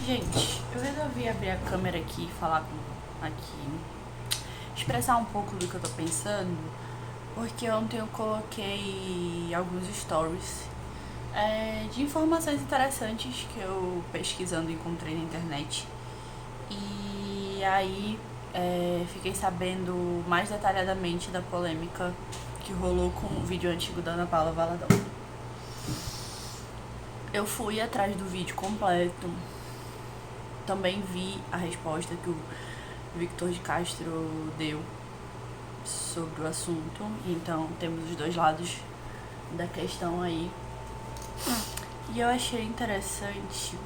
Gente, eu resolvi abrir a câmera aqui e falar expressar um pouco do que eu tô pensando, porque ontem eu coloquei alguns stories de informações interessantes que eu pesquisando encontrei na internet. E aí fiquei sabendo mais detalhadamente da polêmica que rolou com o vídeo antigo da Ana Paula Valadão. Eu fui atrás do vídeo completo, também vi a resposta que o Victor de Castro deu sobre o assunto, então temos os dois lados da questão aí. E eu achei interessante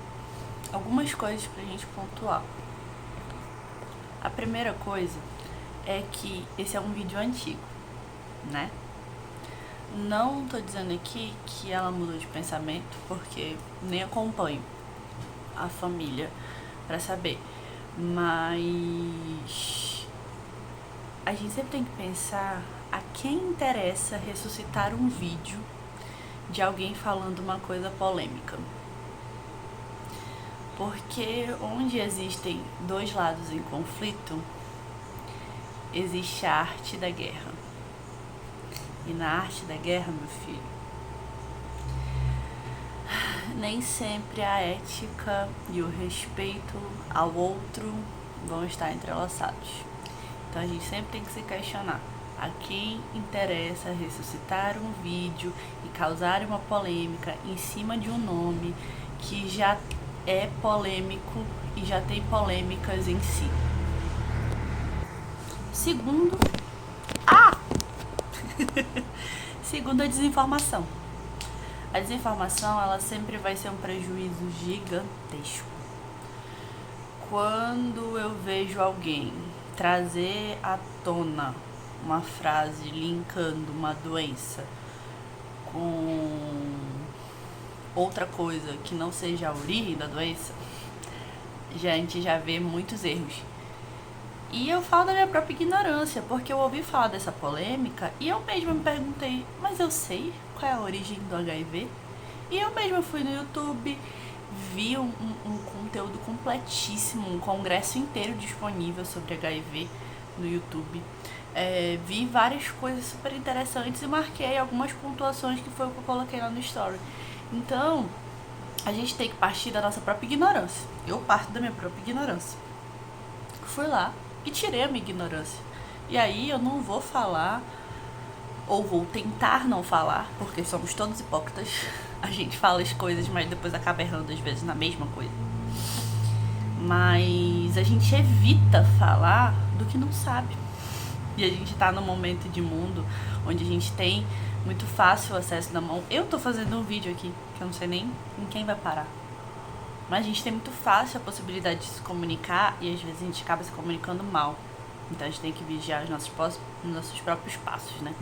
algumas coisas pra gente pontuar. A primeira coisa é que esse é um vídeo antigo, né? Não tô dizendo aqui que ela mudou de pensamento, porque nem acompanho a família pra saber. Mas a gente sempre tem que pensar a quem interessa ressuscitar um vídeo de alguém falando uma coisa polêmica. Porque onde existem dois lados em conflito, existe a arte da guerra. E na arte da guerra, meu filho, nem sempre a ética e o respeito ao outro vão estar entrelaçados. Então a gente sempre tem que se questionar a quem interessa ressuscitar um vídeo e causar uma polêmica em cima de um nome que já é polêmico e já tem polêmicas em si. Segundo, segundo, a desinformação. A desinformação, ela sempre vai ser um prejuízo gigantesco. Quando eu vejo alguém trazer à tona uma frase linkando uma doença com outra coisa que não seja a origem da doença, a gente já vê muitos erros. E eu falo da minha própria ignorância, porque eu ouvi falar dessa polêmica e eu mesma me perguntei, mas eu sei qual é a origem do HIV? E eu mesma fui no YouTube, vi um conteúdo completíssimo, um congresso inteiro disponível sobre HIV no YouTube. Vi várias coisas super interessantes e marquei algumas pontuações que foi o que eu coloquei lá no story. Então, a gente tem que partir da nossa própria ignorância. Eu parto da minha própria ignorância. Fui lá e tirei a minha ignorância. E aí eu não vou falar, ou vou tentar não falar, porque somos todos hipócritas. A gente fala as coisas, mas depois acaba errando às vezes na mesma coisa. Mas a gente evita falar do que não sabe. E a gente tá num momento de mundo onde a gente tem muito fácil acesso na mão. Eu tô fazendo um vídeo aqui, que eu não sei nem em quem vai parar. Mas a gente tem muito fácil a possibilidade de se comunicar e às vezes a gente acaba se comunicando mal. Então a gente tem que vigiar os nossos próprios passos, né?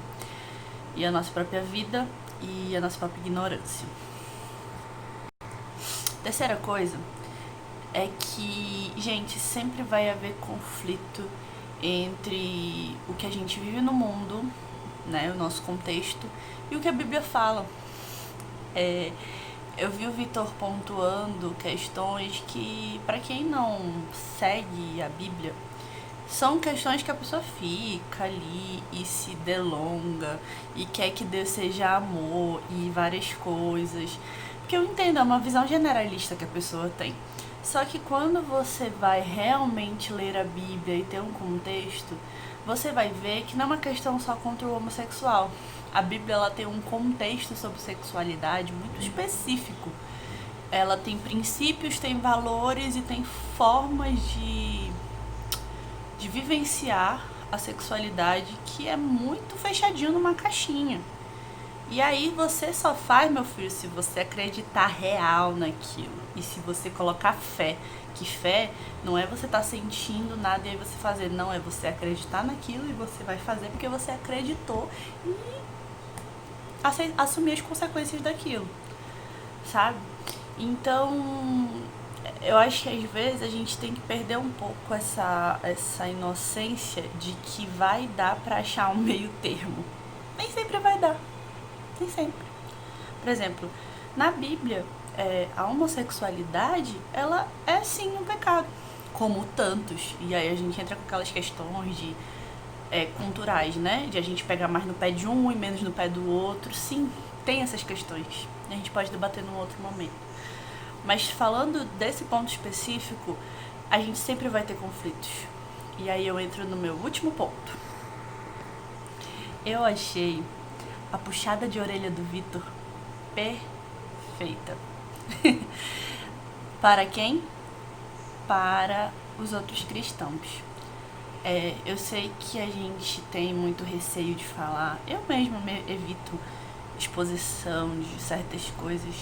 E a nossa própria vida e a nossa própria ignorância. Terceira coisa é que, gente, sempre vai haver conflito entre o que a gente vive no mundo, né, o nosso contexto, e o que a Bíblia fala. Eu vi o Vitor pontuando questões que, para quem não segue a Bíblia, são questões que a pessoa fica ali e se delonga e quer que Deus seja amor e várias coisas. Porque eu entendo, é uma visão generalista que a pessoa tem. Só que quando você vai realmente ler a Bíblia e ter um contexto, você vai ver que não é uma questão só contra o homossexual. A Bíblia, ela tem um contexto sobre sexualidade muito específico. Ela tem princípios, tem valores e tem formas de vivenciar a sexualidade que é muito fechadinho numa caixinha. E aí você só faz, meu filho, se você acreditar real naquilo. E se você colocar fé. Que fé não é você estar sentindo nada e aí você fazer. Não, é você acreditar naquilo e você vai fazer porque você acreditou e assumir as consequências daquilo, sabe? Então, eu acho que às vezes a gente tem que perder um pouco essa inocência de que vai dar pra achar um meio termo. Nem sempre vai dar. Nem sempre. Por exemplo, na Bíblia, a homossexualidade, ela é sim um pecado, como tantos. E aí a gente entra com aquelas questões de culturais, né? De a gente pegar mais no pé de um e menos no pé do outro. Sim, tem essas questões. A gente pode debater num outro momento. Mas falando desse ponto específico, a gente sempre vai ter conflitos. E aí eu entro no meu último ponto. Eu achei a puxada de orelha do Vitor perfeita. Para quem? Para os outros cristãos. Eu sei que a gente tem muito receio de falar. Eu mesma evito exposição de certas coisas,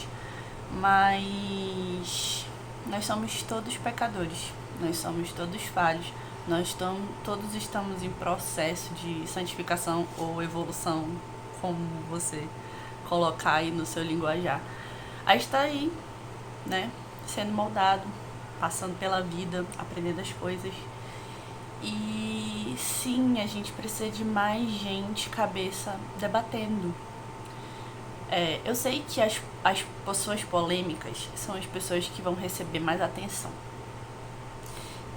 mas nós somos todos pecadores, nós somos todos falhos, todos estamos em processo de santificação ou evolução, como você colocar aí no seu linguajar. Aí está aí, né, sendo moldado, passando pela vida, aprendendo as coisas. E sim, a gente precisa de mais gente, cabeça, debatendo. Eu sei que as pessoas polêmicas são as pessoas que vão receber mais atenção.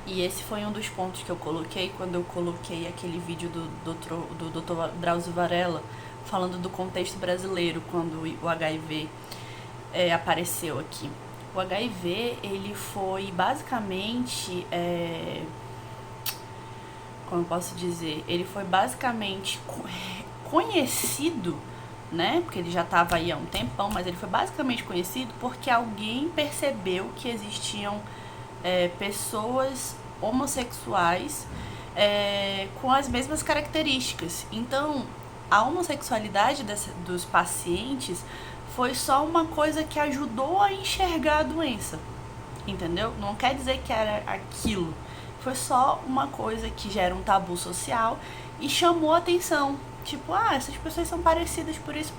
E esse foi um dos pontos que eu coloquei quando eu coloquei aquele vídeo do Dr. Drauzio Varela falando do contexto brasileiro, quando o HIV apareceu aqui. O HIV, ele foi basicamente... como eu posso dizer, ele foi basicamente conhecido, né? Porque ele já estava aí há um tempão, mas ele foi basicamente conhecido porque alguém percebeu que existiam pessoas homossexuais com as mesmas características. Então, a homossexualidade dos pacientes foi só uma coisa que ajudou a enxergar a doença, entendeu? Não quer dizer que era aquilo. Foi só uma coisa que gera um tabu social e chamou a atenção. Tipo, essas pessoas são parecidas por isso.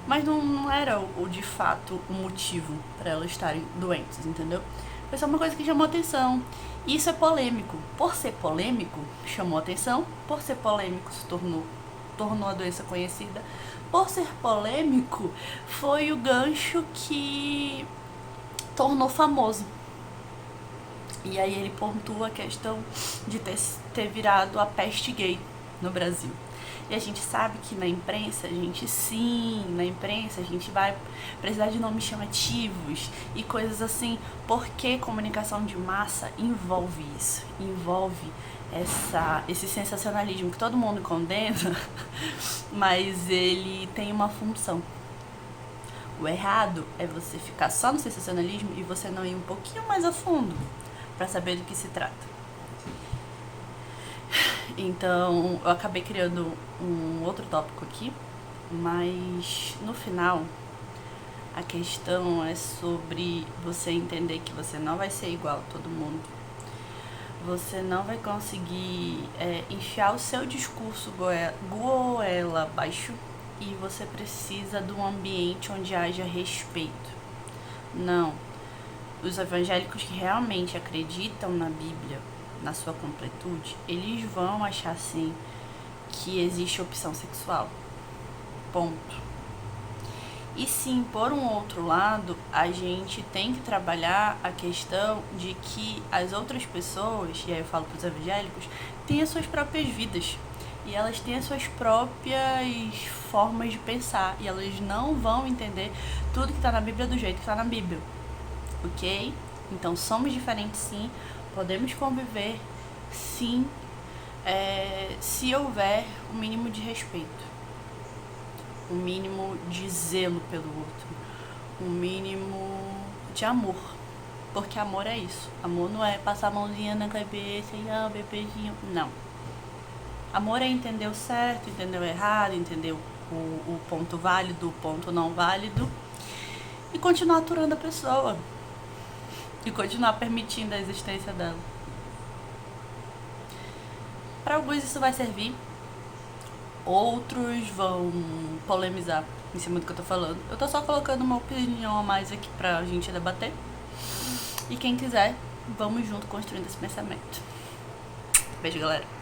Mas não era de fato o motivo para elas estarem doentes, entendeu? Foi só uma coisa que chamou a atenção. E isso é polêmico. Por ser polêmico, chamou a atenção. Por ser polêmico, se tornou a doença conhecida. Por ser polêmico, foi o gancho que tornou famoso. E aí ele pontua a questão de ter virado a peste gay no Brasil. E a gente sabe que na imprensa a gente vai precisar de nomes chamativos e coisas assim, porque comunicação de massa envolve isso, envolve esse sensacionalismo que todo mundo condena, mas ele tem uma função. O errado é você ficar só no sensacionalismo e você não ir um pouquinho mais a fundo para saber do que se trata. Então, eu acabei criando um outro tópico aqui, mas no final a questão é sobre você entender que você não vai ser igual a todo mundo. Você não vai conseguir enfiar o seu discurso goela abaixo, e você precisa de um ambiente onde haja respeito. Não. Os evangélicos que realmente acreditam na Bíblia, na sua completude, eles vão achar sim que existe opção sexual. Ponto. E sim, por um outro lado, a gente tem que trabalhar a questão de que as outras pessoas, e aí eu falo para os evangélicos, têm as suas próprias vidas. E elas têm as suas próprias formas de pensar. E elas não vão entender tudo que está na Bíblia do jeito que está na Bíblia. Ok? Então somos diferentes sim. Podemos conviver sim. Se houver um mínimo de respeito. Um mínimo de zelo pelo outro. Um mínimo de amor. Porque amor é isso. Amor não é passar a mãozinha na cabeça e bebezinho. Não. Amor é entender o certo, entender o errado, entender o ponto válido, o ponto não válido. E continuar aturando a pessoa. E continuar permitindo a existência dela. Para alguns isso vai servir. Outros vão polemizar em cima do que eu tô falando. Eu tô só colocando uma opinião a mais aqui pra gente debater. E quem quiser, vamos junto construindo esse pensamento. Beijo, galera.